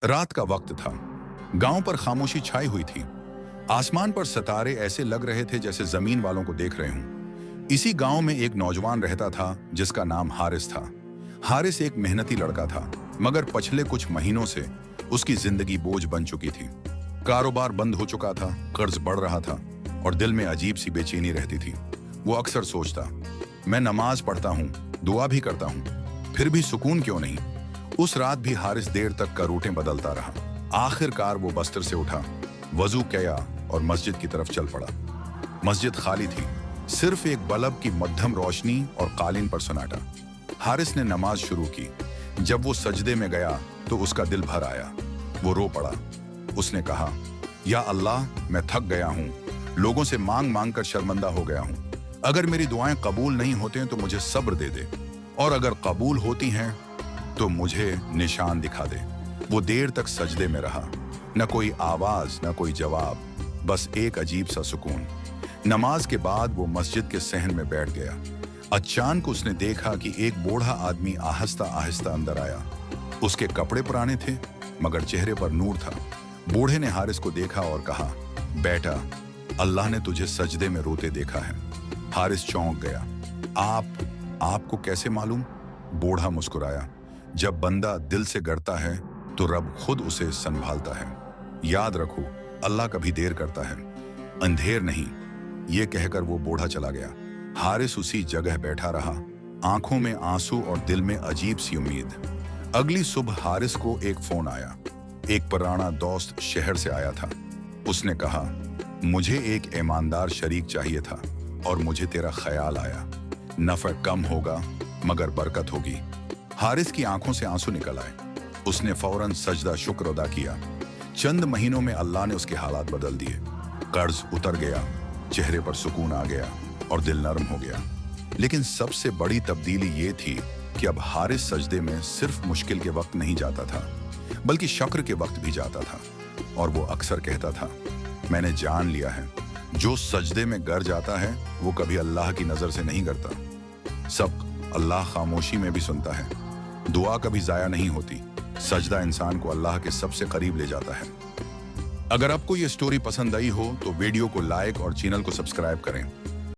रात का वक्त था। गांव पर खामोशी छाई हुई थी। आसमान पर सितारे ऐसे लग रहे थे जैसे जमीन वालों को देख रहे हूं। इसी गांव में एक नौजवान रहता था जिसका नाम हारिस था। हारिस एक मेहनती लड़का था, मगर पिछले कुछ महीनों से उसकी जिंदगी बोझ बन चुकी थी। कारोबार बंद हो चुका था, कर्ज बढ़ रहा था और दिल में अजीब सी बेचैनी रहती थी। वो अक्सर सोचता, मैं नमाज पढ़ता हूँ, दुआ भी करता हूँ, फिर भी सुकून क्यों नहीं। उस रात भी हारिस देर तक करोटें बदलता रहा। आखिरकार वो बस्तर से उठा, वजू किया और मस्जिद की तरफ चल पड़ा। मस्जिद खाली थी, सिर्फ एक बल्ब की मध्यम रोशनी और कालीन पर सन्नाटा। हारिस ने नमाज शुरू की। जब वो सजदे में गया तो उसका दिल भर आया। वो रो पड़ा। उसने कहा, या अल्लाह, मैं थक गया हूँ, लोगों से मांग मांग कर शर्मिंदा हो गया हूँ। अगर मेरी दुआएं कबूल नहीं होते तो मुझे सब्र दे दे, और अगर कबूल होती हैं तो मुझे निशान दिखा दे। वो देर तक सजदे में रहा, न कोई आवाज न कोई जवाब, बस एक अजीब सा सुकून। नमाज के बाद वो मस्जिद के सहन में बैठ गया। अचानक उसने देखा कि एक बूढ़ा आदमी आहिस्ता आहिस्ता अंदर आया। उसके कपड़े पुराने थे, मगर चेहरे पर नूर था। बूढ़े ने हारिस को देखा और कहा, बेटा, अल्लाह ने तुझे सजदे में रोते देखा है। हारिस चौंक गया। आपको कैसे मालूम? बूढ़ा मुस्कुराया। जब बंदा दिल से डरता है तो रब खुद उसे संभालता है। याद रखो, अल्लाह कभी देर करता है, अंधेर नहीं। ये कहकर वो बूढ़ा चला गया। हारिस उसी जगह बैठा रहा, आंखों में आंसू और दिल में अजीब सी उम्मीद। अगली सुबह हारिस को एक फोन आया। एक पुराना दोस्त शहर से आया था। उसने कहा, मुझे एक ईमानदार शरीक चाहिए था और मुझे तेरा ख्याल आया। नफा कम होगा मगर बरकत होगी। हारिस की आंखों से आंसू निकल आए। उसने फौरन सजदा शुक्र अदा किया। चंद महीनों में अल्लाह ने उसके हालात बदल दिए। कर्ज उतर गया, चेहरे पर सुकून आ गया और दिल नरम हो गया। लेकिन सबसे बड़ी तब्दीली ये थी कि अब हारिस सजदे में सिर्फ मुश्किल के वक्त नहीं जाता था, बल्कि शक्र के वक्त भी जाता था। और वो अक्सर कहता था, मैंने जान लिया है, जो सजदे में गर जाता है वो कभी अल्लाह की नजर से नहीं करता। सब अल्लाह खामोशी में भी सुनता है। दुआ कभी जाया नहीं होती। सजदा इंसान को अल्लाह के सबसे करीब ले जाता है। अगर आपको ये स्टोरी पसंद आई हो तो वीडियो को लाइक और चैनल को सब्सक्राइब करें।